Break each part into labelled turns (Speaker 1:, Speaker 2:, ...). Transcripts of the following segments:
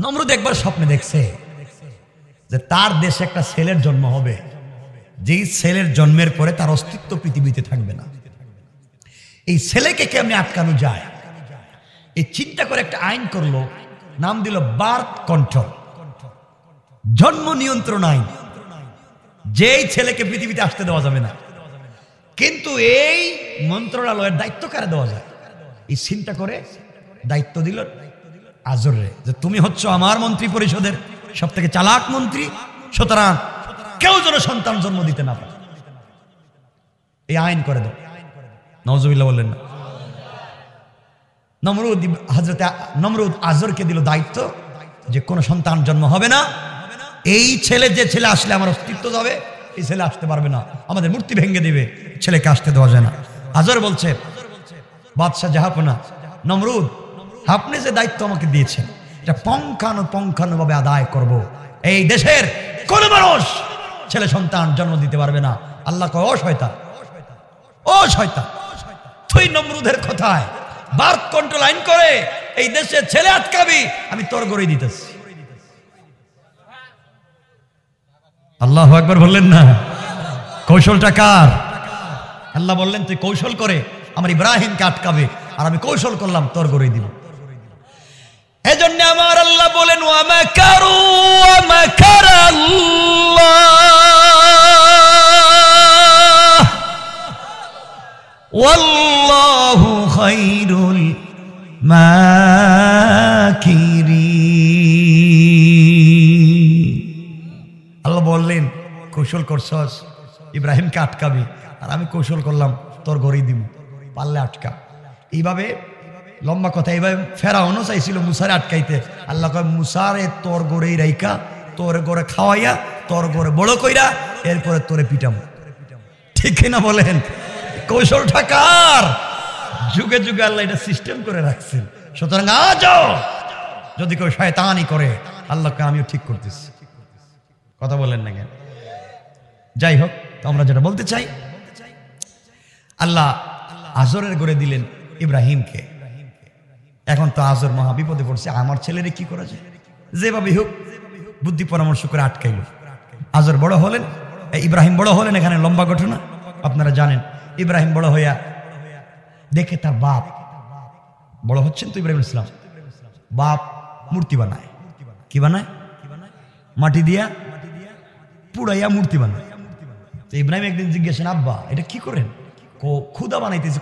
Speaker 1: নমরুদ একবার স্বপ্নে দেখছে যে তার দেশে একটা ছেলের জন্ম হবে, যেই ছেলের জন্মের পরে তার অস্তিত্ব পৃথিবীতে থাকবে না। এই ছেলেকে কেমনে আটকানো যায়, এই চিন্তা করে একটা আইন করলো, নাম দিল বার্থ কন্ট্রোল, জন্ম নিয়ন্ত্রণ আইন। যেই ছেলেকে পৃথিবীতে আসতে দেওয়া যাবে না, কিন্তু এই মন্ত্রণালয়ের দায়িত্ব কারে দেওয়া যায়। এই চিন্তা করে দায়িত্ব দিল আজরে, যে তুমি হচ্ছ আমার মন্ত্রী পরিষদের সব থেকে চালাক মন্ত্রী, সুতরাং কেউ যেন সন্তান জন্ম দিতে না পারে, এই আইন করে দাও। নাউজুবিল্লাহ বললেন না। নমরুদ আজরকে দিল দায়িত্ব যে কোনো সন্তান জন্ম হবে না, এই ছেলে, যে ছেলে আসলে আমার অস্তিত্ব যাবে, এই ছেলে আসতে পারবে না, আমাদের মূর্তি ভেঙে দিবে, ছেলেকে আসতে দেওয়া যায় না। আজর বলছে, বাদশাহ জাহাপনা নমরুদ, আপনি যে দায়িত্ব আমাকে দিয়েছেন এটা পঙ্খানুভাবে আদায় করব। এই দেশের কোন মানুষ ছেলে সন্তান জন্ম দিতে পারবে না। আল্লাহ কয়, ও শয়তান, ও শয়তান, তুই নমরুদের কথায় বার্থ কন্ট্রোল আইন করে এই দেশে ছেলে আটকাবি, আমি তোর গড়ে দিতেছি। আল্লাহু আকবার বললেন না। কৌশলটা কার? আল্লাহ বললেন তুই কৌশল করে আমার ইব্রাহিমকে আটকাবে, আর আমি কৌশল করলাম তোর গড়ে দিব। এজন্য আমার আল্লাহ বলেন, ওয়া মাকারু ওয়া মাকারাল্লাহ ওয়াল্লাহু খায়রুল মাকিরিন। আল্লাহ বললেন, কৌশল করছস ইব্রাহিমকে আটকাবি, আর আমি কৌশল করলাম তোর গড়ে দিব, পারলে আটকা। এইভাবে লম্বা কথা, এইভাবে ফেরাউনও চাইছিল মুসারে আটকাইতে। আল্লাহ কয়, মুসারে তোর গড়েই রাইকা, তোর গড়ে খাওয়াইয়া, তোর গড়ে বড় কইরা, এরপরে তোরে পিটাম। ঠিক কিনা বলেন? কৌশলটা কার? যুগে যুগে আল্লাহ এটা সিস্টেম করে রাখছেন। সুতরাং আজও যদি কেউ শয়তানি করে, আল্লাহকে আমিও ঠিক করতেছি। কথা বলেন না কেন? যাই হোক, তো আমরা যেটা বলতে চাই, আল্লাহ আজরের গড়ে দিলেন ইব্রাহিমকে। এখন তো আজর মহা বিপদে পড়ছে, আমার ছেলেরে কি করা যায়? যেভাবে হোক বুদ্ধি পরামর্শ করে আটকাইল। আজর বড় হলেন, ইব্রাহিম বড় হলেন। এখানে লম্বা ঘটনা আপনারা জানেন। ইব্রাহিম বড় হইয়া দেখে তার বাপ বড় হচ্ছেন, তো ইব্রাহিম ইসলাম বাপ মূর্তি বানায়। কি বানায়? মাটি দিয়া পুড়াইয়া মূর্তি বানায়। তো ইব্রাহিম একদিন জিজ্ঞাসেন, আব্বা এটা কি করেন? খুদা বানাইতেছি।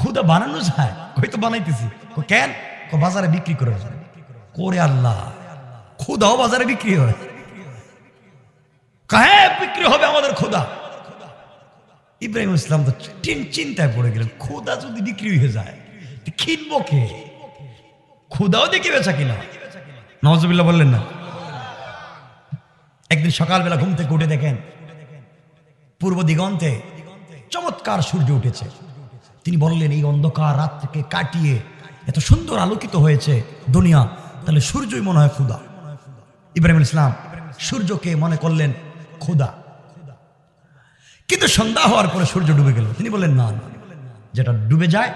Speaker 1: খুদা বানানো যায়? কই তো বানাইতেছি। কেন? বাজারে বিক্রি করে। আল্লাহ, খুদাও বাজারে বিক্রি হয়? হ্যাঁ, বিক্রি হবে আমাদের খুদা। ইব্রাহিম ইসলাম তো চিন্তায় পড়ে গেলেন, খুদা যদি বিক্রি হয়ে যায় কিনবো কে? খুদাও দেখে বেচা কিনা। নাউজুবিল্লাহ বললেন না। একদিন সকালবেলা ঘুম থেকে উঠে দেখেন পূর্ব দিগন্তে চমৎকার সূর্য উঠেছে। তিনি বললেন, এই অন্ধকার রাতকে কাটিয়ে এত সুন্দর আলোকিত হয়েছে দুনিয়া, তাহলে সূর্যই মনে হয় খুদা। ইব্রাহিম ইসলাম সূর্যকে মনে করলেন খুদা। কিন্তু সন্ধ্যা হওয়ার পরে সূর্য ডুবে গেল। তিনি বললেন, না, যেটা ডুবে যায়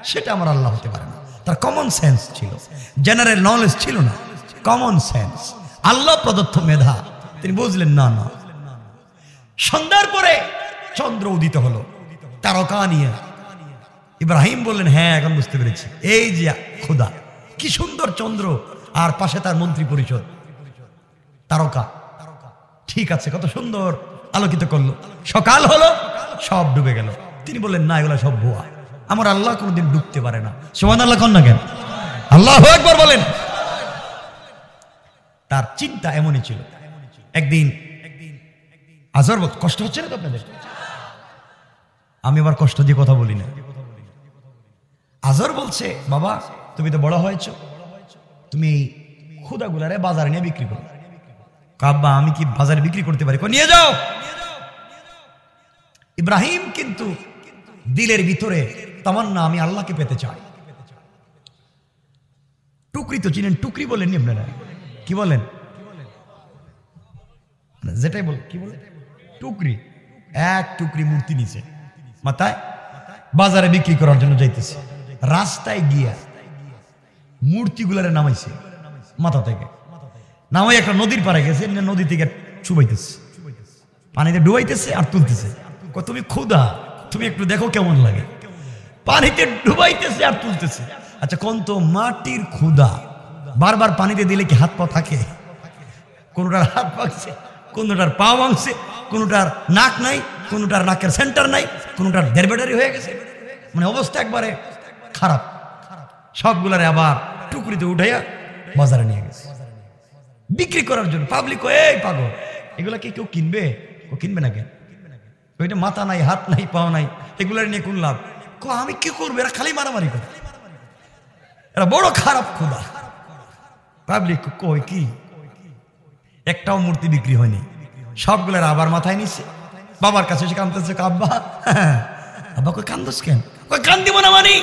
Speaker 1: সেটা আমার আল্লাহ হতে পারে না। তার কমন সেন্স ছিল, জেনারেল নলেজ ছিল না, কমন সেন্স, আল্লাহ প্রদত্ত মেধা। তিনি বুঝলেন, না। সন্ধ্যার পরে চন্দ্র উদিত হলো তারকা নিয়ে। ইব্রাহিম বললেন, হ্যাঁ, এখন বুঝতে পেরেছি, এই যে খুদা। কি সুন্দর চন্দ্র, আর পাশে তার মন্ত্রী পরিষদ, তারকা। ঠিক আছে, কত সুন্দর আলোকিত করলো। সকাল হলো, সব ডুবে গেল। তিনি বললেন, না, এগুলো সব ভুয়া, আমার আল্লাহ কোনোদিন ডুবতে পারে না। সুবহানাল্লাহ কন না কেন? আল্লাহু আকবার বলেন। তার চিন্তা এমনই ছিল। একদিন আজর কষ্ট হচ্ছে না তো আপনাদের? আমি আবার কষ্ট দিয়ে কথা বলি না। আজর বলছে, বাবা তুমি তো বড় হয়েছ, তুমি খুদাগুলারে বাজারে নিয়ে বিক্রি করো। আব্বা আমি কি বাজারে বিক্রি করতে পারি? নিয়ে যাও। ইব্রাহিম কিন্তু দিলের ভিতরে তামান্না, আমি আল্লাহকে পেতে চাই। টুকরি তো চিনেন, টুকরি বলেননি আপনারা? কি বলেন? যেটাই বল, কি বলে? টুকরি। এক টুকরি মূর্তি নিচে মাথায় বাজারে বিক্রি করার জন্য যাইতেছে। রাস্তায় গিয়া মূর্তিগুলারে নামাইছে। মাথা থেকে নামাই একটা নদীর পাড়ে গেছে, নদী থেকে চুবাইতেছে, পানিতে ডুবাইতেছে আর তুলতেছে। তুমি ক্ষুধা, তুমি একটু দেখো কেমন লাগে। পানিতে ডুবাইতেছে আর তুলতেছে। আচ্ছা কোন তো মাটির ক্ষুধা, বারবার পানিতে দিলে কি হাত পা থাকে? কোনটার হাত ভাঙছে, কোনটার পা ভাঙছে, কোনটার নাক নাই, কোনটার নাকের সেন্টার নাই, কোনটার দেড়বেটারি হয়ে গেছে, মানে অবস্থা একবারে খারাপ। সবগুলারে আবার টুকরিতে উঠাইয়া বাজারে নিয়ে গেছে বিক্রি করার জন্য। পাবলিক এই পাগল, এগুলা কি কেউ কিনবে? ও কিনবে না কেন? ওইটা মাথা নাই, হাত নাই, পাও নাই, এগুলার নিয়ে কোন লাভ? আমি কি করবো? এরা খালি মারামারি করে, এরা বড় খারাপ ক্ষুধা। পাবলিক কই কি একটাও মূর্তি বিক্রি হয়নি, সবগুলোর আবার মাথায় নিচ্ছে। বাবার কাছে এসে কান্দতেছে, আব্বা আব্বা কই কান্দস কেন? কই কান্দিব না মানি,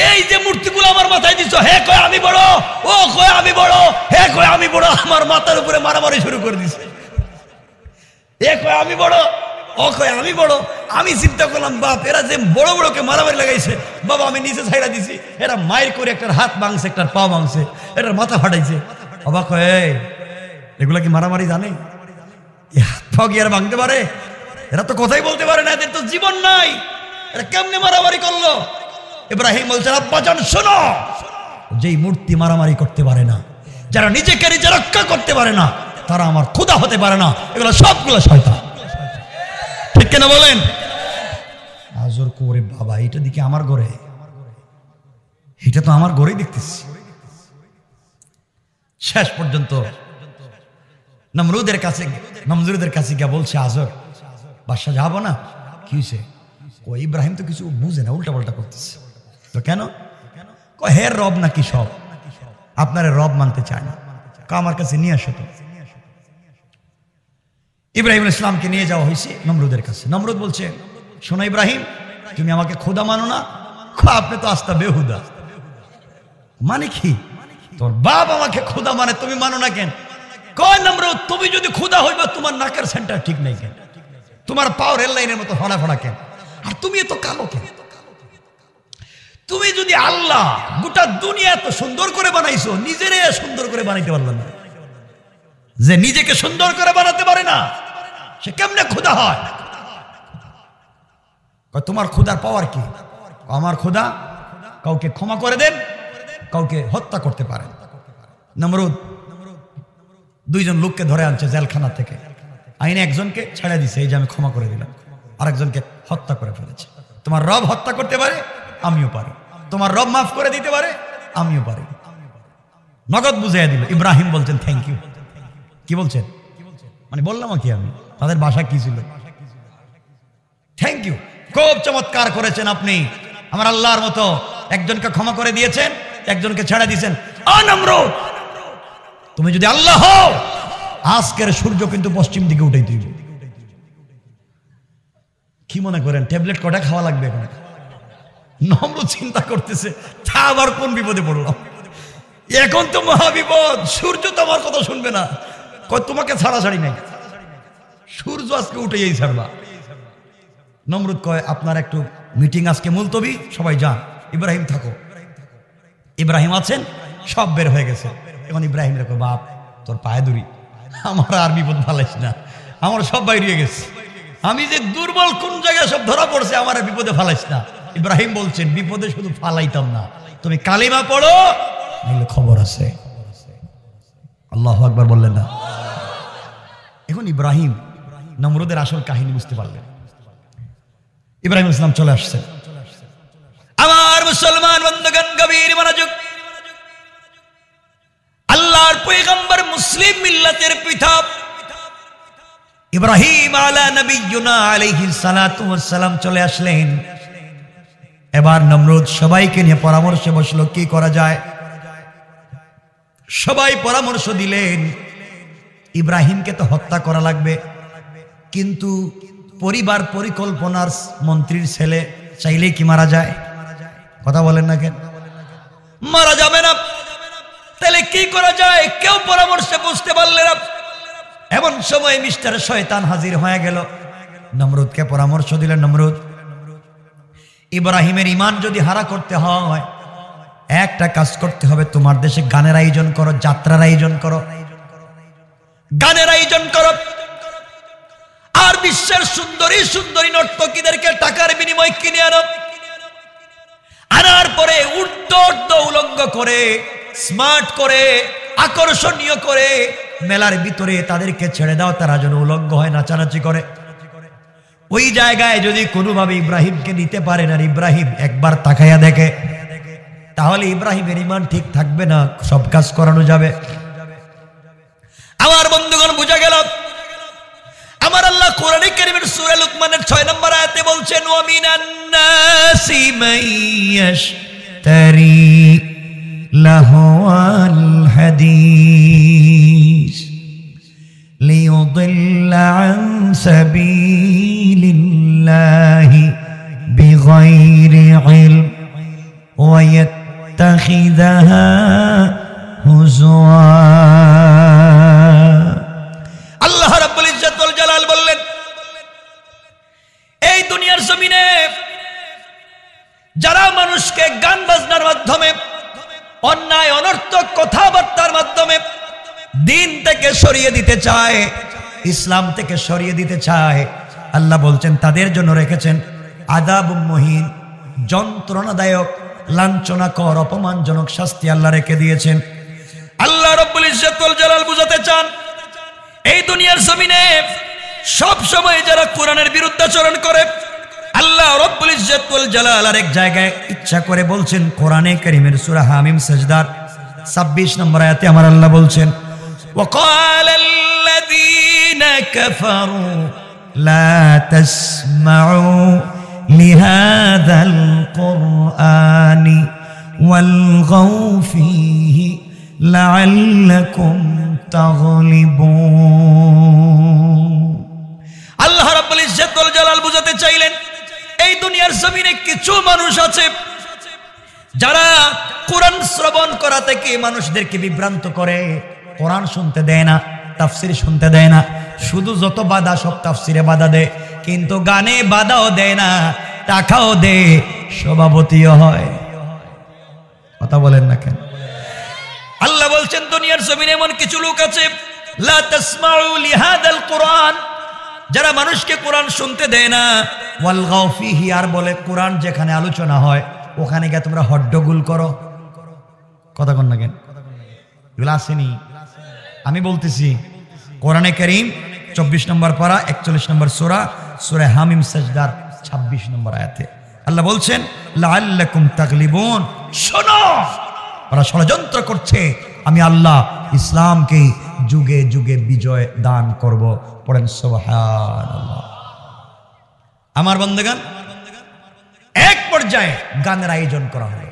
Speaker 1: এই যে মূর্তিগুলো আমার মাথায় দিচ্ছ, হে কয় আমি বড়, ও কয় আমি বড়, হে কয় আমি বড়, আমার মাথার উপরে মারামারি শুরু করে দিছে। এ কয় আমি বড়, ও কয় আমি বড়। আমি চিন্তা করলাম বাপ, এরা যে বড় বড়কে মারামারি লাগাইছে, বাবা আমি নিচে ছাইড়া দিছি, এরা মায়ের করে একটার হাত ভাঙছে, একটার পা ভাঙছে, এটার মাথা ফাটাইছে। বাবা কয় এগুলা কি মারামারি জানে? হাত পা কি আর ভাঙতে পারে? এরা তো কথাই বলতে পারে না, এদের তো জীবন নাই, এরা কেমনে মারামারি করলো? ইব্রাহিম বলছেন আব্বাজান শোনো, যেই মূর্তি মারামারি করতে পারে না, যারা নিজেকে নিজে রক্ষা করতে পারে না, তারা আমার খোদা হতে পারে না। এগুলো সবগুলো শয়তান, ঠিক কিনা বলেন? আজর করে বাবা, এটা দিকে আমার ঘরে, এটা তো আমার ঘরেই দেখতেছি। শেষ পর্যন্ত নমরুদের কাছে গিয়ে বলছে আজর, বাদশা যাবো না? কি হয়েছে? ও ইব্রাহিম তো কিছু বুঝে না, উল্টা পাল্টা করতেছে। তো কেন? হের রব নাকি সব, আপনারা রব মানতে চায় না, আমার কাছে নিয়ে আসো। তো ইব্রাহিম ইসলামকে নিয়ে যাওয়া হয়েছে নমরুদের কাছে। নমরুদ বলছে, শোনো ইব্রাহিম, তুমি আমাকে খোদা মানো না? আপনি তো আস্তা বেহুদা। মানে কি? তোর বাপ আমাকে খোদা মানে, তুমি মানো না কেন? কয় নমরুদ, তুমি যদি খোদা হইবা, তোমার নাকের সেন্টার ঠিক নাই কেন? তোমার পাও রেল লাইনের মতো ফড়া ফড়া কেন? আর তুমি এত কালো কেন? তুমি যদি আল্লাহ গোটা দুনিয়া এত সুন্দর করে বানাইছো, নিজেরে সুন্দর করে বানাইতে পারলো না? যে নিজেকে সুন্দর করে বানাতে পারে না, সে কেমনে খোদা হয়? তোমার খোদার পাওয়ার কি? আমার খোদা কাউকে ক্ষমা করে দেন, কাউকে হত্যা করতে পারেন। নমরুদ দুইজন লোককে ধরে আনছে জেলখানা থেকে, আইনে একজনকে ছেড়ে দিছে, এই যে আমি ক্ষমা করে দিলাম, আরেকজনকে হত্যা করে ফেলেছে। তোমার রব হত্যা করতে পারে, আমিও পারি। তোমার রব মাফ করে দিতে পারে, আমিও পারি। নগদ বুঝাইয়া দিল। ইব্রাহিম বলছেন থ্যাংক ইউ। কি বলছেন? মানে বললাম কি আমি, তাদের ভাষা কি ছিল? থ্যাংক ইউ, খুব চমৎকার করেছেন আপনি, আমার আল্লাহর মতো একজনকে ক্ষমা করে দিয়েছেন, একজনকে ছেড়ে দিয়েছেন। নমরুদ, তুমি যদি আল্লাহ হও, আজকের সূর্য কিন্তু পশ্চিম দিকে উঠে দিবে। কি মনে করেন ট্যাবলেট কটা খাওয়া লাগবে এখন? নমরুদ চিন্তা করতেছে, তা আবার কোন বিপদে পড়লাম, এখন তো মহাবিপদ, সূর্য তো আমার কথা শুনবে না। তোমাকে ছাড়াছাড়ি নাই, সূর্য আজকে উঠে এই ছাড়বা। নমরুদ কয় আপনার একটু মিটিং আজকে মুলতবি, সবাই যান, ইব্রাহিম থাকো। ইব্রাহিম আছেন, সব বের হয়ে গেছে। এখন ইব্রাহিম রেখো, বাপ তোর পায়ে ধরি, আমার আর বিপদ ফালাইস না, আমার সব বাইরে গেছে, আমি যে দুর্বল কোন জায়গায় সব ধরা পড়ছে, আমার বিপদে ফালাইস না। ইব্রাহিম বলছেন বিপদে শুধু ফালাইতাম না, তুমি কালিমা পড়ো, খবর আছে। আল্লাহু আকবার বললেন না? এখন ইব্রাহিম নমরুদের আসল কাহিনী বুঝতে পারলেন। ইব্রাহিম ইসলাম চলে আসছে। আমার মুসলমান বন্ধুগণ, গভীর মনোযোগ। আল্লাহর পয়গম্বর মুসলিম মিল্লাতের পিতা ইব্রাহিম আলা নবিয়্যিনা আলাইহিস সালাতু ওয়াস সালাম চলে আসলেন। এবার নমরুদ সবাইকে নিয়ে পরামর্শে বসলো, কি করা যায়। সবাই পরামর্শ দিলেন, ইব্রাহিমকে তো হত্যা করা লাগবে, কিন্তু পরিবার পরিকল্পনার মন্ত্রীর ছেলে, চাইলেই কি মারা যায়? কথা বলেন না কেন? মারা যাবে না, তাহলে কি করা যায়? কেউ পরামর্শে বুঝতে পারলেন না। এমন সময় মিস্টার শয়তান হাজির হয়ে গেল, নমরুদকে পরামর্শ দিলেন, নমরুদ, ইব্রাহিমের ঈমান যদি হারা করতে হয়, একটা কাজ করতে হবে, তোমার দেশে গানের আয়োজন করো, যাত্রার আয়োজন করো, গানের আয়োজন করো, আর বিশ্বের সুন্দরী সুন্দরী নর্তকীদেরকে টাকার বিনিময়ে কিনে আনো, আনার পরে উর্ধ উলঙ্গ করে, স্মার্ট করে, আকর্ষণীয় করে মেলার ভিতরে তাদেরকে ছেড়ে দাও, তারা যেন উলঙ্গ হয়, নাচানাচি করে। ওই জায়গায় যদি কোনোভাবে ইব্রাহিমকে নিতে পারেন আর ইব্রাহিম একবার তাকাইয়া দেখে, তাহলে ইব্রাহিমের ঈমান ঠিক থাকবে না, সব কাজ করানো যাবে। আমার বন্ধুগণ, বুঝা গেল আমার আল্লাহ কোরআনে কারীমের সূরা লুকমানের 6 নম্বর আয়াতে বলছেন, ওয়া মিনান নাসি মাইয়াশতারি লাহওয়াল হাদিস লিয়ুদিল্লা আন সাবিলিল্লাহি বিগাইরি ইলম ওয়া ইয়াত্তাখিযাহা হুজওয়া। আল্লাহ রাব্বুল ইজ্জত ওয়াল জালাল বললেন, এই দুনিয়ার জমিনে যারা মানুষকে গান বাজনার মাধ্যমে, অন্যায় অনর্থক কথাবার্তার মাধ্যমে দিন থেকে সরিয়ে দিতে চায়, ইসলাম থেকে সরিয়ে দিতে চায়, আল্লাহ বলছেন তাদের জন্য রেখেছেন আযাবুম মুহিন, যন্ত্রণাদায়ক, লাঞ্ছনাকর, অপমানজনক শাস্তি আল্লাহ রেখে দিয়েছেন। আল্লাহ রাব্বুল ইজ্জত ওয়াল জালাল বুঝাতে চান, এই দুনিয়ার জমিনে সব সময় যারা কোরআনের বিরুদ্ধাচরণ করে, আল্লাহ রাব্বুল ইজ্জত ওয়াল জালাল আরেক জায়গায় ইচ্ছা করে বলছেন, কোরআনে কারীমের সূরা হামিম সাজদার 26 নম্বর আয়াতে আমার আল্লাহ বলছেন, ওয়াকালাল্লাযীনা কাফারু লা তাসমাউ লিহাযাল কুরআনি ওয়ালগাউ ফীহি লাআল্লাকুম তাগলিবুন। আল্লাহ রাব্বুল ইজ্জত ওয়াল জালাল বুঝাতে চাইলেন, এই দুনিয়ার জমিনে কিছু মানুষ আছে যারা কোরআন শ্রবণ করা থেকে মানুষদেরকে বিভ্রান্ত করে, কোরআন শুনতে দেয় না, তাফসীর শুনতে দেয় না, শুধু যত বাধা সব তাফসীরে বাধা দেয়, কিন্তু গানে বাধাও দেয় না, টাকাও দেয়, সভাপতিও হয়। কথা বলেন না কেন? আল্লাহ বলছেন দুনিয়ার জমিনে এমন কিছু লোক আছে, লা তাসমাউ লিহাদাল কুরআন, যারা মানুষকে কোরআন শুনতে দেয় না, ওয়ালগাউ ফীহি, আর বলে কোরআন যেখানে আলোচনা হয় ওখানে গিয়ে তোমরা হট্টগোল করো। কথা কন না কেন? এগুলো আসেনি, আমি বলতেছি। কোরআনে কারীম 24 নম্বর পারা 41 নম্বর সূরা, সূরা হামিম সাজদার 26 নম্বর আয়াতে আল্লাহ বলছেন, লাআল্লাকুম তাগলিবুন, শোনো ওরা ষড়যন্ত্র করছে, আমি আল্লাহ ইসলামকে যুগে যুগে বিজয় দান করব। পড়েন সুবহানাল্লাহ। আমার বন্ধুগণ, এক পর্যায়ে গানের আয়োজন করা হলো,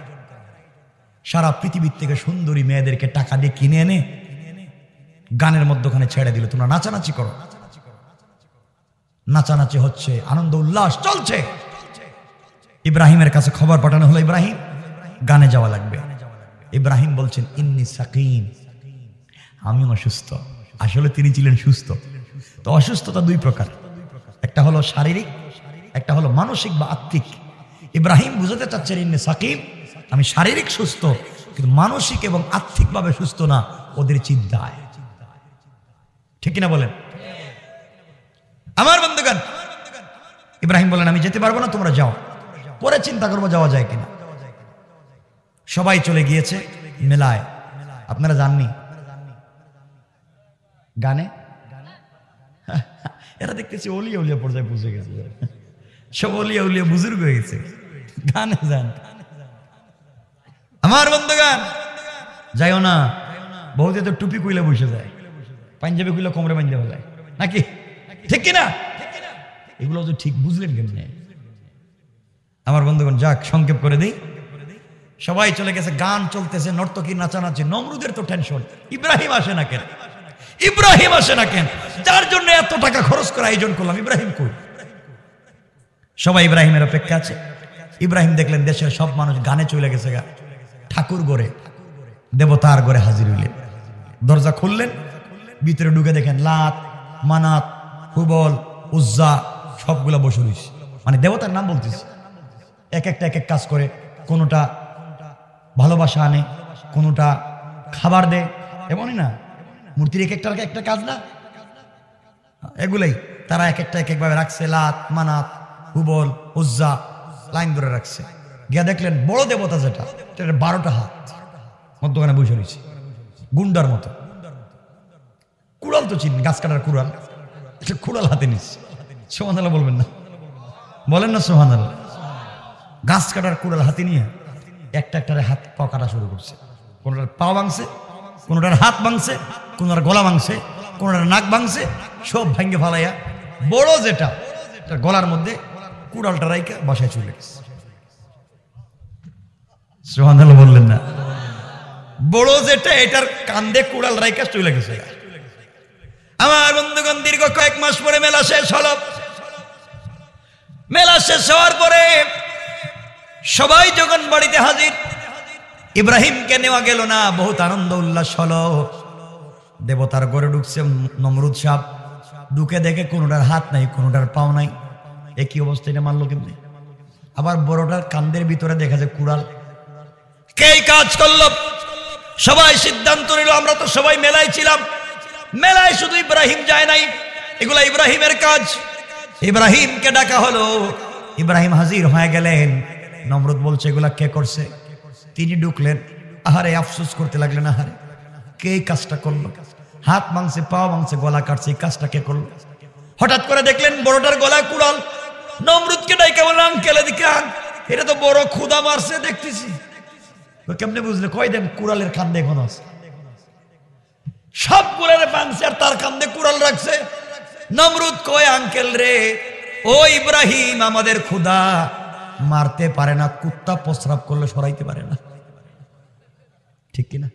Speaker 1: সারা পৃথিবীর থেকে সুন্দরী মেয়েদেরকে টাকা দিয়ে কিনে এনে গানের মধ্যখানে ছেড়ে দিল, তোমরা নাচানাচি করো। নাচানাচি হচ্ছে, আনন্দ উল্লাস চলছে। ইব্রাহিমের কাছে খবর পাঠানো হলো, ইব্রাহিম গানে যাওয়া লাগবে। ইব্রাহিম বলছেন, ইন্নী সাকিম, আমি অসুস্থ। আসলে তিনি ছিলেন সুস্থ। তো অসুস্থতা দুই প্রকার, একটা হলো শারীরিক, একটা হলো মানসিক বা আত্মিক। ইব্রাহিম বুঝাতে চাচ্ছেন, ইন্নী সাকিম, আমি শারীরিক সুস্থ, কিন্তু মানসিক এবং আত্মিকভাবে সুস্থ না, ওদের চিন্তায়। ঠিক কিনা বলেন? আমার বন্ধুগণ, ইব্রাহিম বলেন, আমি যেতে পারবো না, তোমরা যাও, পরে চিন্তা করবো যাওয়া যায় কিনা। সবাই চলে গিয়েছে মেলায়। আপনারা জাননি গানে? এরা দেখতেছি ওলিয়া উলিয়া পর্যায়ে পৌঁছে গেছে, সব ওলিয়া উলিয়া বুজুর্গ হয়ে গেছে, গানে যান। আমার বন্ধুগণ, যাইও না, বহুতে তো টুপি কইলে বসে যায়, পাঞ্জাবি কইলে কোমরে বাঁধতে ফেলায়, নাকি? ঠিক কিনা? এগুলো তো ঠিক বুঝলেন কেমনে? আমার বন্ধুগণ, যাক সংক্ষেপ করে দিই। সবাই চলে গেছে, গান চলতেছে, নর্তকী নাচানাচি। নমরুদের তো টেনশন, ইব্রাহিম আসে না কেন, ইব্রাহিম আসে না কেন, যার জন্য এত টাকা খরচ করে আয়োজন করলাম, ইব্রাহিম কই? সবাই ইব্রাহিমের অপেক্ষা আছে। ইব্রাহিম দেখলেন দেশের সব মানুষ গানে চলে গেছে গা, ঠাকুর ঘরে, দেবতার ঘরে হাজির হইলেন। দরজা খুললেন, ভিতরে ঢুকে দেখেন লাত, মানাত, হুবল, উজ্জা সবগুলা বসে রয়েছে। মানে দেবতার নাম বলতেছে, এক একটা এক এক কাজ করে। কোনোটা ভালোবাসা আনে, কোনোটা খাবার দেয়, এমনই না? মূর্তির এক একটা কাজ না, এগুলাই তারা এক একভাবে রাখছে। লাত, মানাত, হুবল, উজ্জা লাইন ধরে রাখছে। গিয়া দেখলেন বড় দেবতা যেটা, 12টা হাত মধ্যখানে বসে রয়েছে গুন্ডার মতো। কুড়াল তো চিনি, গাছ কাটার কুড়াল, কুড়াল হাতে নিচ্ছে। সুবহানাল্লাহ বলবেন না? বলেন না সুবহানাল্লাহ? গাছ কাটার কুড়াল হাতে নিয়ে একটারে হাত পা কাটা শুরু করছে। কোনোটার পা ভাঙছে, কোনোটার হাত ভাঙছে, কোনোটার গলা ভাঙছে, কোনোটার নাক ভাঙছে, সব ভাঙ্গে ফালাইয়া বড় যেটা গলার মধ্যে কুড়ালটা রাইকা বাসায় চলে গেছে। সুবহানাল্লাহ বললেন না? বড় যেটা এটার কান্দে কুড়াল রাইকা চলে গেছে। আমার বন্ধুগণ, দীর্ঘ কয়েক মাস পরে মেলা শেষ হলো। মেলা শেষ হওয়ার পরে সবাই যখন বাড়িতে হাজির, ইব্রাহিমকে নেওয়া গেল না। বহুত আনন্দ উল্লাস হলো। দেবতার ঘরে ঢুকছে নমরুদ সাহেব, ঢুকে দেখে কোনোটার হাত নাই, কোনোটার পাও নাই। একই অবস্থা, এটা মানলো কেমনি? আবার বড়টার কান্দের ভিতরে দেখা যায় কুড়াল। কে কাজ করলো? সবাই সিদ্ধান্ত নিল, আমরা তো সবাই মেলায় ছিলাম, মেলায় শুধু ইব্রাহিম যায় নাই, এগুলা ইব্রাহিমের কাজ। ইব্রাহিমকে ডাকা হলো, ইব্রাহিম হাজির হয়ে গেলেন। নমরুদ বলছে এগুলা কে করছে? তিনি ঢুকলেন, আহারে আফসোস করতে লাগলেন, আহারে কে কাজটা করলো? হাত ভাঙছে, পা ভাঙছে, গলা কাটছে, এই কাজটা কে করলো? হঠাৎ করে দেখলেন বড়টার গলায় কুড়াল। নমরুদকে ডাইকা বললেন, আঙ্কেল এদিকে আন, এটা তো বড় ক্ষুধা মারছে দেখতেছি। কেমনে বুঝলে? কয় দেন কুড়ালের কান্দে এখন আছে, সব কুড়ালে ভাঙছে আর তার কান্দে কুড়াল রাখছে। নমরুদ কয়, আঙ্কেল রে, ও ইব্রাহিম, আমাদের ক্ষুধা মারতে পারে না, কুত্তা প্রস্রাব করলে সরাইতে পারে না, ঠিক কিনা?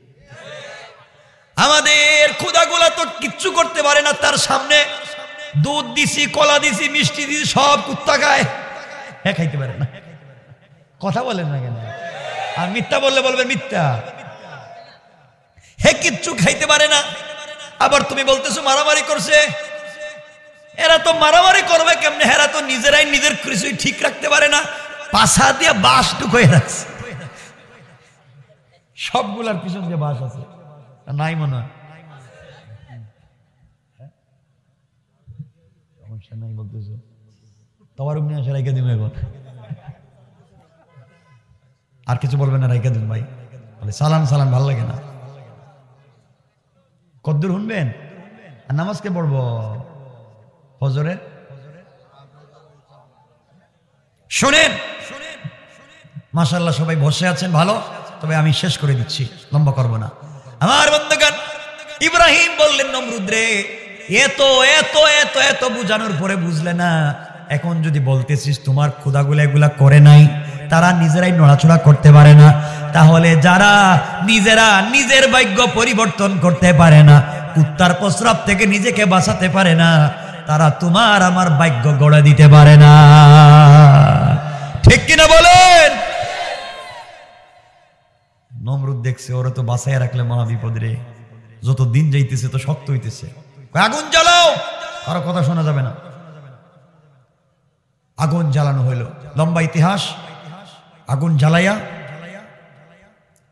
Speaker 1: আমাদের ক্ষুধাগুলা তো কিচ্ছু করতে পারে না, তার সামনে দুধ দিছি, কলা দিছি, মিষ্টি দিছি, সব কুত্তা খায়, হ্যাঁ খাইতে পারে না। কথা বলেন না কেন? আর মিথ্যা বললে বলবেন মিথ্যা। হে কিচ্ছু খাইতে পারে না, আবার তুমি বলতেছো মারামারি করছে। এরা তো মারামারি করবে কেমনে? এরা তো নিজেরাই নিজের কিছুই ঠিক রাখতে পারে না, পাশা দিয়ে বাঁশ ঢুকিয়ে রাখছে। সবগুলার পিছন দিয়ে বাঁশ আছে নাই মনে হয়? সমস্যা নাই বলতেছো, তোমার রুম নিয়ে আসে রাইখা দিন এখন। আর কিছু বলবেন না, রাইখা দিন ভাই। বলে সালাম সালাম, ভালো লাগে না? কদ্দুর শুনবেন? আর নামাজকে পড়বো ফজরে। শোনেন, মাশাআল্লাহ সবাই বসে আছেন ভালো, তবে আমি শেষ করে দিচ্ছি, লম্বা করবো না। আমার বন্ধুগণ, ইব্রাহিম বললেন, নমরুদ রে, এত এত এত এত বুঝানোর পরে বুঝলে না? এখন যদি বলতেছিস তোমার ক্ষুধাগুলা এগুলা করে নাই, তারা নিজেরাই নড়াচড়া করতে পারে না, তাহলে যারা নিজেরা নিজের ভাগ্য পরিবর্তন করতে পারে না, কুত্তার প্রস্রাব থেকে নিজেকে বাঁচাতে পারে না, তারা তোমার আমার ভাগ্য গড়ে দিতে পারে না, ঠিক কিনা বলেন? নমরুদ দেখছে ওরা তো বাঁচায় রাখলে মহা বিপদ রে, যত দিন যাইতেছে তো শক্ত হইতেছে। আগুন জ্বালাও, কারো কথা শোনা যাবে না। আগুন জ্বালানো হইল, লম্বা ইতিহাস। আগুন জ্বালাইয়া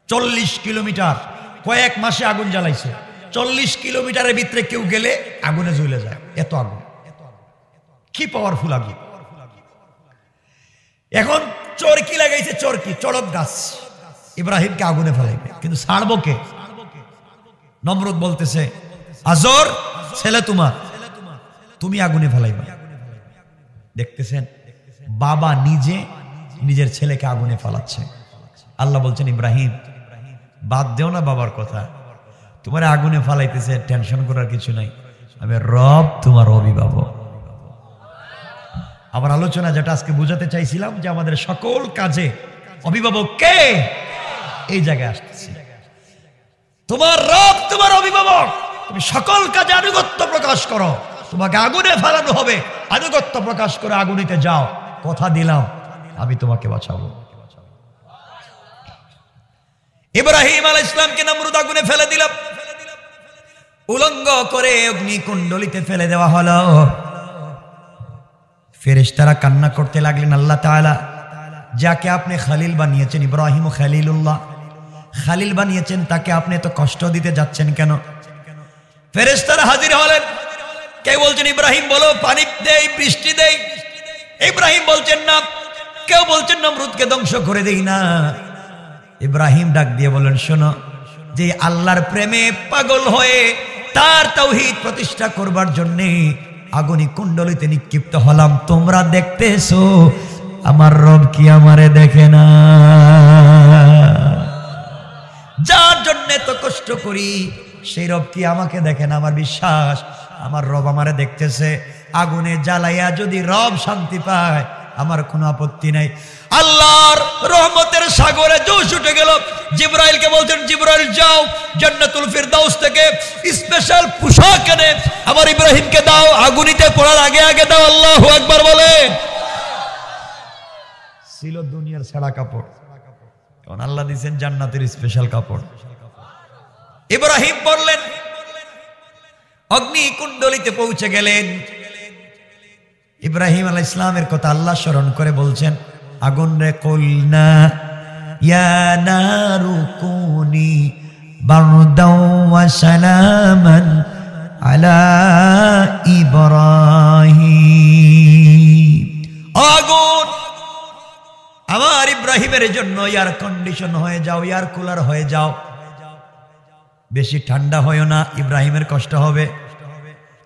Speaker 1: 40 কিলোমিটার, কয়েক মাসে আগুন জ্বালাইছে। 40 কিলোমিটারের ভিতরে কেউ গেলে আগুনে জ্বলে যায়, এত আগুন, কি পাওয়ারফুল আগুন। এখন চরকি লাগাইছে, চরকি, চড়ক গাছ, ইব্রাহিমকে আগুনে ফেলাইবে, কিন্তু ছাড়বো কে? নমরুদ বলতেছে, আজর ছেলে তোমার, তুমি আগুনে ফেলাইবা। দেখতেছেন, বাবা নিজে নিজের ছেলেকে আগুনে ফেলাচ্ছে। আল্লাহ বলছেন, ইব্রাহিম বাদ দেও না বাবার কথা, তোমার আগুনে ফেলাইতেছে, টেনশন করার কিছু নাই, আমি রব তোমার অভিভাবক। আবার আলোচনা যেটা আজকে বুঝাতে চাইছিলাম, যে আমাদের সকল কাজে অভিভাবক কে, এই জায়গায় আসতেছি। তোমার রব তোমার অভিভাবক, তুমি সকল কাজে আনুগত্য প্রকাশ করো। তোমাকে আগুনে ফেলানো হবে, আনুগত্য প্রকাশ করে আগুনিতে যাও, কথা দিলাম আমি তোমাকে বাঁচাবো। ইব্রাহিম আলাইহিস সালামকে নমরুদ আগুনে ফেলে দিল, উলঙ্গ করে অগ্নিকুণ্ডলিতে ফেলে দেওয়া হলো। ফেরেশতারা কান্না করতে লাগলেন, আল্লাহ তাআলা যাকে আপনি খলিল বানিয়েছেন, ইব্রাহিম খলিলুল্লাহ, খালিল বানিয়েছেন, তাকে আপনি এত কষ্ট দিতে যাচ্ছেন কেন? ফেরেশতারা হাজির হলেন। কেউ বলছেন ইব্রাহিম বলো পানি দেই, বৃষ্টি দেই। ইব্রাহিম বলছেন না। কেউ বলছেন নমরুদকে ধ্বংস করে দেই না। ইব্রাহিম ডাক দিয়ে বলেন, শোনো, যে আল্লাহর প্রেমে পাগল হয়ে তার তাওহীদ প্রতিষ্ঠা করবার জন্য আগুনি কুণ্ডলিতে নিক্ষিপ্ত হলাম, তোমরা দেখতেছো আমার রব কি আমারে দেখে না? যার জন্য তো কষ্ট করি সেই রব কি আমাকে দেখে না? আমার বিশ্বাস আমার রব আমারে দেখতেছে। আগুনে জ্বালাইয়া যদি রব শান্তি পায় আমার কোনো আপত্তি নাই। আল্লাহর রহমতের সাগরে জোশ উঠে গেল। জিবরাইলকে বলছেন, জিবরাইল যাও জান্নাতুল ফিরদাউস থেকে স্পেশাল পোশাক এনে আমার ইব্রাহিমকে দাও, আগুনিতে পড়ার আগে আগে দাও। আল্লাহু আকবার বলে। ছিল দুনিয়ার ছেঁড়া কাপড়, কারণ আল্লাহ দিয়েছেন জান্নাতের স্পেশাল কাপড়। ইব্রাহিম পড়লেন, অগ্নি কুণ্ডলিতে পৌঁছে গেলেন। ইব্রাহিম আলাইহিস সালামের কথা আল্লাহ স্মরণ করে বলছেন, আগুন রে কুলনা ইয়া নারু কুনি বারদাও ওয়া সালামান আলা ইব্রাহিম। আগুন আমার ইব্রাহিমের জন্য এয়ার কন্ডিশন হয়ে যাও, এয়ার কুলার হয়ে যাও। বেশি ঠান্ডা হয়ও না, ইব্রাহিমের কষ্ট হবে।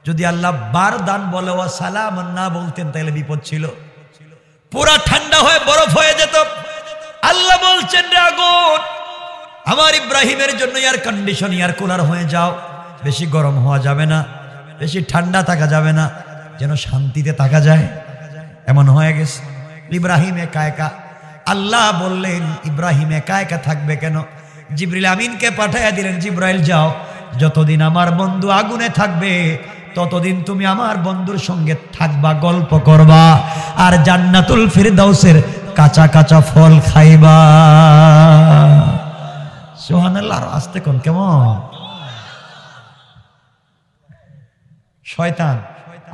Speaker 1: যদি আল্লাহ বারদান বলে ওয়া সালামান না বলতেন তাহলে বিপদ ছিল, পুরা ঠান্ডা হয়ে বরফ হয়ে যেত। আল্লাহ বলছেন রে আগুন, আমার ইব্রাহিমের জন্য এয়ার কন্ডিশন, এয়ার কুলার হয়ে যাও। বেশি গরম হওয়া যাবে না, বেশি ঠান্ডা থাকা যাবে না, যেন শান্তিতে থাকা যায়, এমন হয়ে গেছে। ইব্রাহিম একা একা। আল্লাহ বললেন ইব্রাহিম একা একা থাকবে কেন? জিবরিল আমিনকে পাঠাইয়া দিলেন, জিবরাইল যাও, যতদিন আমার বন্ধু আগুনে থাকবে ততদিন তুমি আমার বন্ধুর সঙ্গে থাকবা, গল্প করবা, আর জান্নাতুল ফিরদাউসের কাঁচা কাঁচা ফল খাইবা। সুবহানাল্লাহ। আর আস্তে কোন কেমন? শয়তান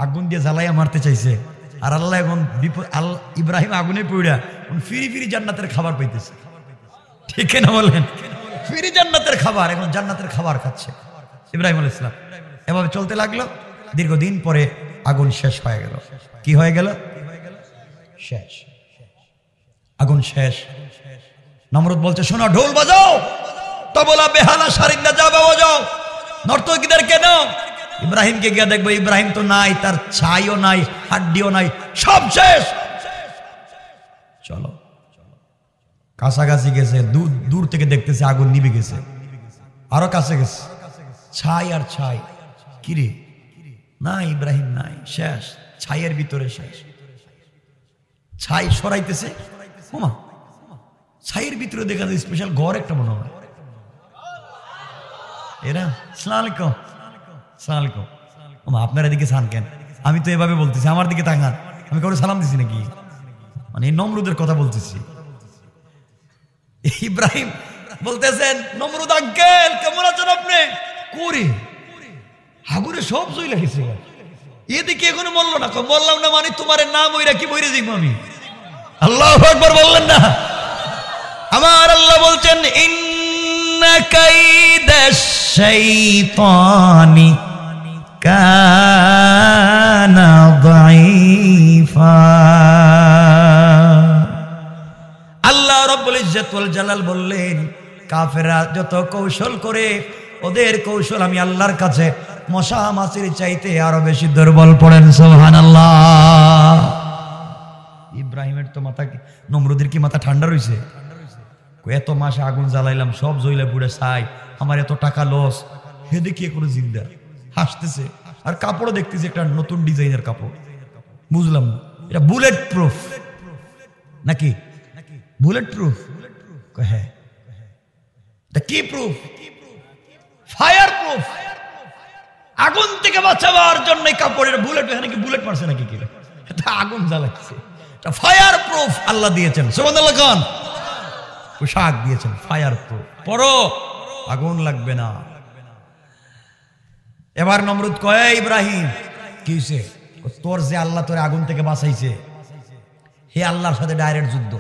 Speaker 1: আগুন দিয়ে জ্বালাইয়া মারতে চাইছে, আর আল্লাহ এখন ইব্রাহিম আগুনে পড়া ফিরি ফিরি জান্নাতের খাবার পাইতেছে। ঠিক না বলেন? ফিরি জান্নাতের খাবার, এখন জান্নাতের খাবার খাচ্ছে ইব্রাহিম আলাইহিস সালাম। এভাবে চলতে লাগলো। দীর্ঘদিন পরে আগুন শেষ হয়ে গেল। কি হয়ে গেল? শেষ। আগুন শেষ। নমরুদ বলছে, শোনো, ঢোল বাজাও, তবলা বেহালা সারিন্দা যা বাজাও, নর্তকীদের কেন? ইব্রাহিমকে গিয়ে দেখবো ইব্রাহিম তো নাই, তার ছাইও নাই, হাড্ডিও নাই, সব শেষ। চলো। কাছাকাছি গেছে, দূর থেকে দেখতেছে আগুন নিভে গেছে, আরো কাছে গেছে, ছাই আর ছাই। কিরে নাই, ইব্রাহিম নাই, শেষ, ছাইয়ের ভিতরে শেষ। ছাই সরাইতেছে, ওমা ছাইয়ের ভিতরে দেখা যায় স্পেশাল ঘর একটা মনে হয়। এরা আসসালামু আলাইকুম, আসসালামু আলাইকুম। ওমা আপনার এদিকে সান কেন? আমি তো এভাবে বলতেছি, আমার দিকে তাকান, আমি কারো সালাম দিছি নাকি? মানে এই নমরুদের কথা বলতেছি। ইব্রাহিম বলতেছেন, নমরুদ আঙ্কেল কেমন আছেন আপনি? করে আগুনে সব জই লাগেছে, এদিকে এখনো মরল না। বললাম না মানে তোমার নাম ওইরা কি বইরে যাইব আমি? আল্লাহু আকবার বললেন না? আমার আল্লাহ বলছেন, ইন্না কাইদাশ শাইতানি কানা দাঈফা। আল্লাহ রাব্বুল ইজ্জত ওয়াল জালাল বললেন, কাফেররা যত কৌশল করে ওদের কৌশল আমি আল্লাহর কাছে মশা মাছির চাইতে আরো বেশি দুর্বল। পড়েন সুবহানাল্লাহ। ইব্রাহিমের তো মাথা, নমরুদের কি মাথা ঠান্ডা রইছে? এত মাসে আগুন জ্বালাইলাম, সব জ্বলে পুড়ে ছাই, আমার এত টাকা লস, হে দেখি কোনো জিন্দা হাসতেছে। আর কাপড়ও দেখতেছি একটা নতুন ডিজাইনের কাপড়, বুঝলাম না এটা বুলেট প্রুফ নাকি? Bullet proof? হ্যাঁ। কি প্রুফ? Fire proof. আগুন থেকে বাঁচাবার জন্য কাপড়ের বুলেট, নাকি বুলেট মারছে নাকি? কি আগুন জ্বালাচ্ছে, ফায়ার প্রুফ আল্লাহ দিয়েছেন। সুবহানাল্লাহ খান পোশাক দিয়েছেন ফায়ার প্রুফ, পরো আগুন লাগবে না। এবার নমরুদ কয়, ইব্রাহিম কি হইছে? তোর যে আল্লাহ তোর আগুন থেকে বাঁচাইছে, হে আল্লাহর সাথে ডাইরেক্ট যুদ্ধ।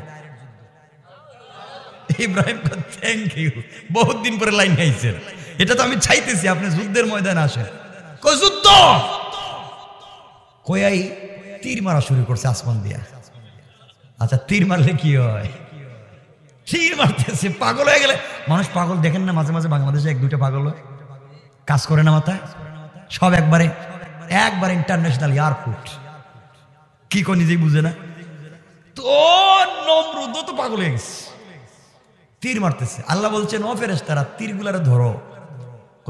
Speaker 1: ইব্রাহিম থ্যাংক ইউ, বহুত দিন পরে লাইন আইছেন, এটা তো আমি চাইতেছি আপনি যুদ্ধের ময়দানে আসেন। যুদ্ধ কয়াই তীর মারা শুরু করছে আসমান দিয়া। আচ্ছা তীর মারলে কি হয়? তীর মারতেছে, পাগল হয়ে গেলে মানুষ পাগল দেখেন না মাঝে মাঝে বাংলাদেশে এক দুইটা পাগল হয়, কাজ করে না মাথায়, সব একবারে ইন্টারন্যাশনাল এয়ারপোর্ট, কি করে নিজেই বুঝে না। তো নমরুদ তো পাগল হয়ে গেছে, তীর মারতেছে। আল্লাহ বলছেন ও ফেরেশতারা তীরগুলারে ধরো।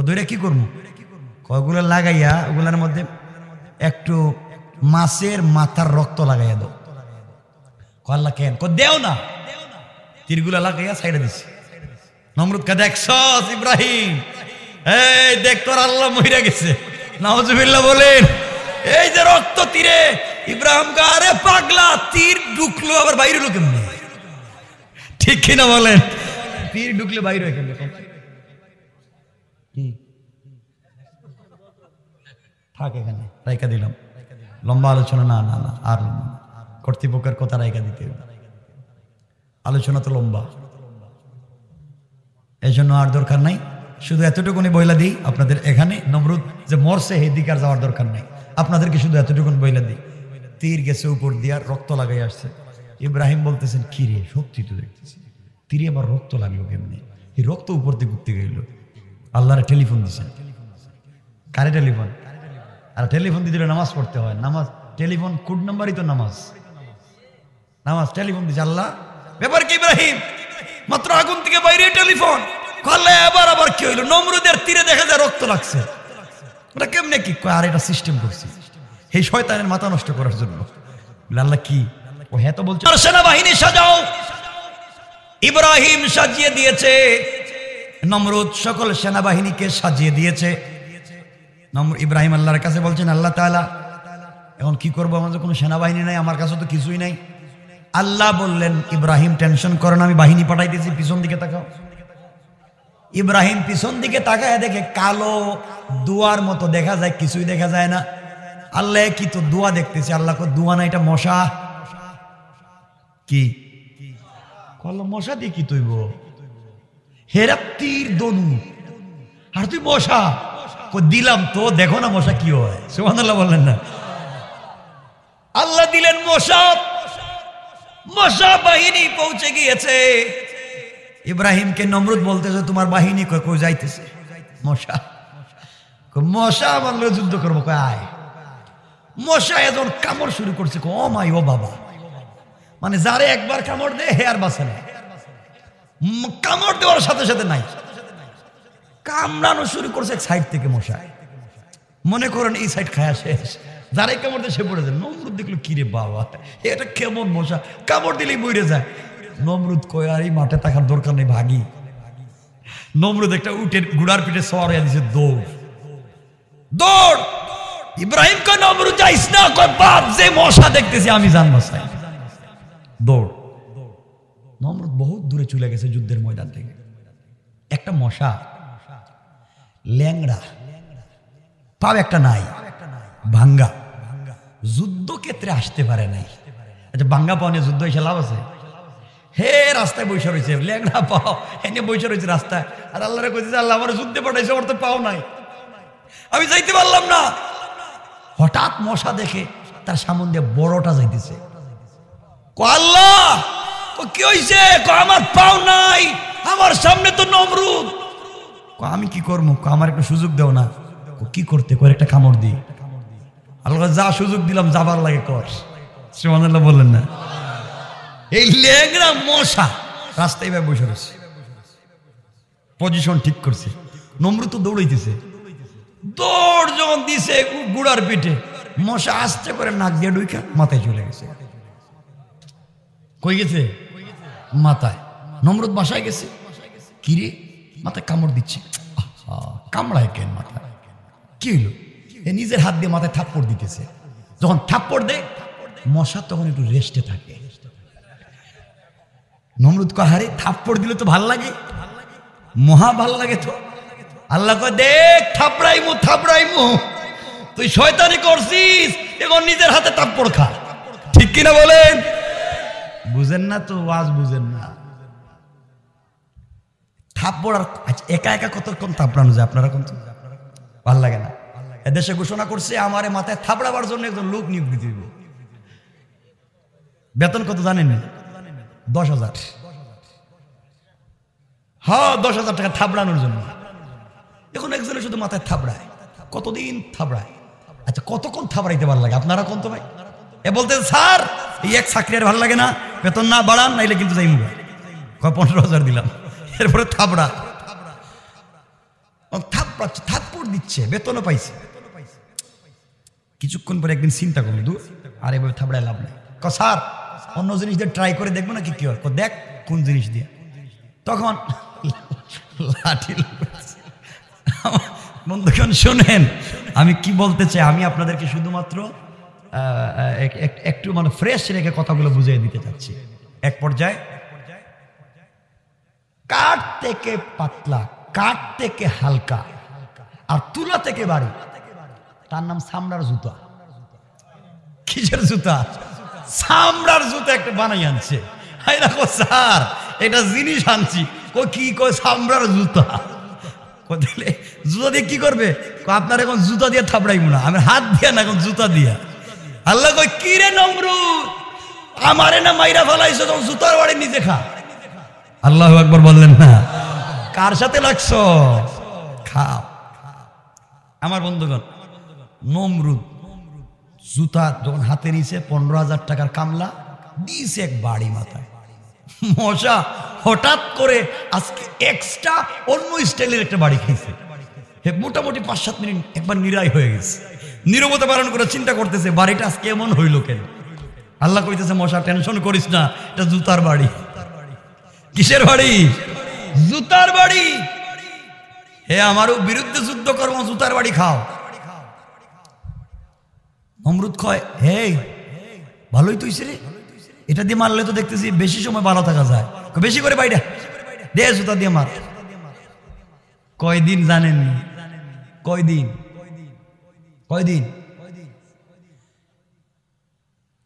Speaker 1: ধরে কি করবো? কয়গুলো লাগাইয়া ওগুলার মধ্যে একটু মাছের মাথার রক্ত লাগাইয়া দাও। আল্লাহ কেন? দেও না। তীরগুলা লাগাইয়া সাইডে দিছে। নমরুদ কে দেখছস ইব্রাহিম, এই দেখ তোর আল্লাহ মইরা গেছে। নাউজুবিল্লাহ বলেন। এই যে রক্ত তীরে, ইব্রাহিম কা আরে পাগলা, তীর ঢুকলো আবার বাইরে হলো কেমনে? ঠিক কিনা বলেন? তীর ঢুকলে বাইরে হয় কেমনে? থাক এখানে, রাইকা দিলাম। লম্বা আলোচনা না না না আর কর্তৃপক্ষের কথা রাইকা দিতে হবে, আলোচনা তো লম্বা, এই জন্য আর দরকার নাই। শুধু এতটুকুনি বইলা দিই আপনাদের, এখানে নমরুদ যে মরছে হেদিকে আর যাওয়ার দরকার নাই, আপনাদেরকে শুধু এতটুকুন বইলা দিই। তীর গেছে উপর দিয়া, রক্ত লাগাই আসছে। ইব্রাহিম বলতেছেন কি রে, সত্যি তো দেখতেছি তীরে আবার রক্ত লাগলো কেমনে? এই রক্ত উপর দিয়ে ঘুরতে গেল। আল্লাহরে টেলিফোন দিছেন। কারে টেলিফোন? আর টেলিফোন দিতে নামাজ পড়তে হয়, নামাজ টেলিফোন কোড নাম্বারই তো নামাজ। টেলিফোন দিছে। আল্লাহ ব্যাপার কি ইব্রাহিম? মাত্র আগুন থেকে বাইরে টেলিফোন করলে আবার কি হইলো? নমরুদের তীরে দেখা যায় রক্ত লাগছে। ওটা কেমনে কি? আর এটা সিস্টেম করছি এই শয়তানের মাথা নষ্ট করার জন্য। আল্লাহ কি? ও হ্যাঁ তো বলছে সেনাবাহিনী সাজাও। ইব্রাহিম সাজিয়ে দিয়েছে, নমরুদ সকল সেনাবাহিনীকে সাজিয়ে দিয়েছে। ইব্রাহিম আল্লাহর কাছে বলছেন আল্লাহ তাআলা এখন কি করবো? আমাদের কোনো সেনাবাহিনী নাই, আমার কাছে তো কিছুই নাই। আল্লাহ বললেন ইব্রাহিম টেনশন করো না, আমি বাহিনী পাঠাইতেছি। পিছন দিকে তাকাও। ইব্রাহিম পিছন দিকে তাকায় দেখে কালো দুয়ার মতো দেখা যায়, কিছুই দেখা যায় না। আল্লাহ কি তো দুয়া দেখতেছে। আল্লাহ দুয়া না, এটা মশা। কি মশা দিয়ে কি তৈব? হেরা তীর দনু আর তুই মশা দিলাম তো, দেখো না মশা কি হয়। সুবহানাল্লাহ বললেন না? আল্লাহ দিলেন মশা। মশা বাহিনী পৌঁছে গিয়েছে। ইব্রাহিমকে নমরুদ বলতেছে তোমার বাহিনী কই যাইতেছে? মশা মশা আমার লোক যুদ্ধ করবো। আয়। মশা এখন কামড় শুরু করছে। ও মাই ও বাবা, মানে যারে একবার কামড় দেয় হে আর বাঁচে না। কামড় দেওয়ার সাথে সাথে নাই, কামড়ানো শুরু করছে এক সাইড থেকে মশা। মনে করেন এই সাইড খায়া শেষ, যারাই কামড় দেয় সে পড়ে যায়। নমরুদ দেখলো কিরে বাবা, এটা কেমন মশা, কামড় দিলেই মরে যায়। নমরুদ কয় আর এই মাঠে থাকার দরকার নেই, ভাগি। নমরুদ একটা উঠে গুড়ার পিঠে সওয়ার হয়ে দিছে, দৌড় দৌড়। ইব্রাহিম কয় নমরুদ যাইস না, কয় বাপ যে মশা দেখতেছি আমি জান মশাই, দৌড়। নমরুদ বহুত দূরে চলে গেছে যুদ্ধের ময়দান থেকে। একটা মশা ল্যাংড়া, পাও একটা নাই, ভাঙ্গা, যুদ্ধক্ষেত্রে আসতে পারে নাই। আচ্ছা ভাঙ্গা পাও নিয়ে যুদ্ধ এসে লাভ আছে? হে রাস্তায় বৈশা রয়েছে, ল্যাংড়া পাও এনে বৈশা রয়েছে রাস্তায়। আর আল্লাহরে কইছে আল্লাহ আমার যুদ্ধে পাঠাইছে, ওর তো পাও নাই, আমি যাইতে পারলাম না। হঠাৎ মশা দেখে তার সামনে দিয়ে বড়টা যাইতেছে। আল্লাহ কি হইছে? আমার পাও নাই, আমার সামনে তো নমরুদ। আমি কি করবো? আমার একটা সুযোগ দেও না। কি করতে? করে একটা কামড় দিই। আল্লাহ যা সুযোগ দিলাম যাবার লাগে কর। সুবহানাল্লাহ বললেন না? এই ল্যাংড়া মশা রাস্তায় ভাবে বসে রয়েছে, পজিশন ঠিক করছে। নমরুদ তো দৌড়াইতেছে, দৌড় যখন দিছে গুড়ার পিঠে, মশা আস্তে করে নাক দিয়ে ঢুইকা মাথায় চলে গেছে। কই গেছে? মাথায়। নমরুদ বাসায় গেছে, কিরে মাথায় কামড় দিচ্ছে। কামড়ায় কেন মাথায়? কি হইলো? এ নিজের হাত দিয়ে মাথায় থাপ্পড় দিতেছে। যখন থাপ্পড় দেয় মশা তখন একটু রেস্টে থাকে। নমরুদ কয় হারে থাপ্পড় দিলে তো ভাল লাগে, মহা ভাল লাগে তো। আল্লাহ কয় দেখ থাপড়াইমু থাপড়াইমু, তুই শয়তানি করছিস, এখন নিজের হাতে থাপ্পড় খা। ঠিক কিনা বলেন? বুঝেন না তো, ওয়াজ বুঝেন না। থাপ্পড় আর আচ্ছা একা একা কতক্ষণ থাপড়ানো যায় আপনারা কোন ভাল লাগে না। এদেশে ঘোষণা করছে আমারে মাথায় থাপড়াবার জন্য একজন লোক নিয়োগ দিতে হবে। বেতন কত জানেন? 10,000। হ্যাঁ 10,000 টাকা থাপড়ানোর জন্য। এখন একজনের শুধু মাথায় থাপড়ায়, কতদিন থাপড়ায়? আচ্ছা কতক্ষণ থাপড়াইতে ভালো লাগে আপনারা কোন তো ভাই? এ বলতে স্যার এই এক চাকরি আর ভালো লাগে না, বেতন না বাড়ান নাইলে কিন্তু যাই মুখ 15,000 দিলাম। এরপরে থাপড়া থাপড়াচ্ছে, থাপ্পড় দিচ্ছে, বেতনও পাইছে। কিছুক্ষণ পরে একদিন চিন্তা করলো দূর আর এভাবে থাপড়ায় লাভ নাই। স্যার অন্য জিনিস দিয়ে ট্রাই করে দেখবো না কি হয়। দেখ কোন জিনিস দিয়ে। তখন লাঠি বন্ধুগণ শোনেন আমি কি বলতে চাই, আমি আপনাদেরকে শুধুমাত্র একটু মানে ফ্রেশ রেখে কথাগুলো বুঝিয়ে দিতে চাচ্ছি। এক পর্যায়ে কাঠ থেকে পাতলা, কাঠ থেকে হালকা আর তুলা থেকে বাড়ি, তার নাম চামড়ার জুতা। কিসের জুতা? চামড়ার জুতা একটা বানাই আনছে। দেখো স্যার এটা জিনিস আনছি। কি কয় চামড়ার জুতা। দিলে জুতা দিয়ে কি করবে? আপনার এখন জুতা দিয়ে থাপড়াইব না, আমি হাত দিয়া না, এখন জুতা দিয়া। আল্লাহ কই কি রে নমরুদ, আমারে না মাইরা ফেলাইছো, তখন জুতার বাড়ি নিজে খা। আল্লাহু আকবার বললেন না? কার সাথে লাগছো? খাও। আমার বন্ধুগণ নমরুদ জুতা যখন হাতে নিয়েছে 15,000 টাকার কামলা দিয়েছে এক বাড়ি মাথায়। মশা হঠাৎ করে আজকে এক্সট্রা অন্য স্টাইলের একটা বাড়ি খেয়েছে। মোটামুটি 5-7 মিনিট একবার নিরাই হয়ে গেছে। নীরবতা পালন করে চিন্তা করতেছে বাড়িটা আজকে এমন হইল কেন। আল্লাহ কইতেছে মশা টেনশন করিস না, এটা জুতার বাড়ি। কিসের বাড়ি? জুতার বাড়ি। হে আমারও বিরুদ্ধে যুদ্ধ করবো, জুতার বাড়ি খাও। নমরুদ কয় হে ভালোই তুইছে রে, এটা দিয়ে মারলে তো দেখতেছি বেশি সময় ভালো থাকা যায়, বেশি করে বাইরে দে জুতা দিয়ে মার। কয়দিন জানেন? কয়দিন?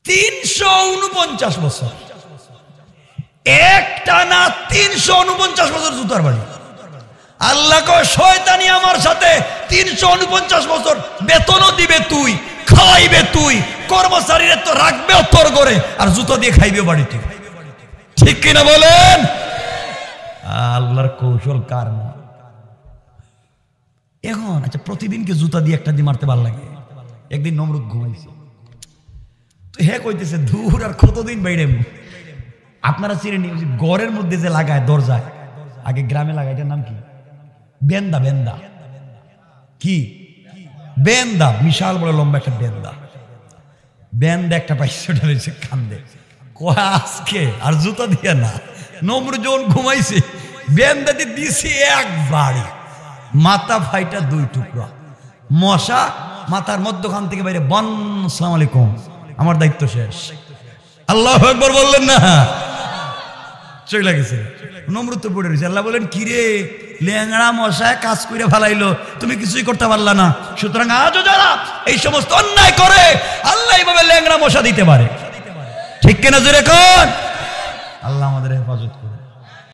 Speaker 1: 349 বছর, একটা না 349 বছর জুতার বাড়ি। আল্লাহ কয় শয়তানি আমার সাথে 349 বছর বেতনও দিবে তুই, খাওয়াইবে তুই, কর্মচারীরা তো রাখবে তোর ঘরে, আর জুতো দিয়ে খাইবে বাড়িতে। ঠিক কিনা বলেন? আল্লাহর কৌশল কার না। এখন আচ্ছা প্রতিদিনকে জুতা দিয়ে একটা দিয়ে মারতে ভালো লাগে। একদিন নমরুদ ঘুমাইছে তো হে কইতেছে দূর আর কতদিন বাইরে। আপনারা চিনেন ঘরের মধ্যে যে লাগায় দরজায়, আগে গ্রামে লাগায়, এটার নাম কি? বেন্দা। বেন্দা কি? বেন্দা, বিশাল বড় লম্বা একটা বেন্দা। বেন্দা একটা পাইছে, ওটা রয়েছে কান্দে আজকে আর জুতা দিয়ে না। নমরুদ যখন ঘুমাইছে বেন্দা দিয়ে দিছে এক বাড়ি, মাথা ফাইটা 2 টুকরা। মশা মাথার মধ্যখান থেকে বাইরে বন, আসসালামু আলাইকুম, আমার দায়িত্ব শেষ। আল্লাহু আকবার বললেন না? চলে গেছে। নমরুদ তো পড়ে রয়েছে। আল্লাহ বলেন কিরে লেংড়া মশায় কাজ করে ফেলাইলো, তুমি কিছুই করতে পারলা না। সুতরাং আজও যারা এই সমস্ত অন্যায় করে আল্লাহ এইভাবে লেংড়া মশা দিতে পারে। ঠিক কিনা জোরে কোন? আল্লাহ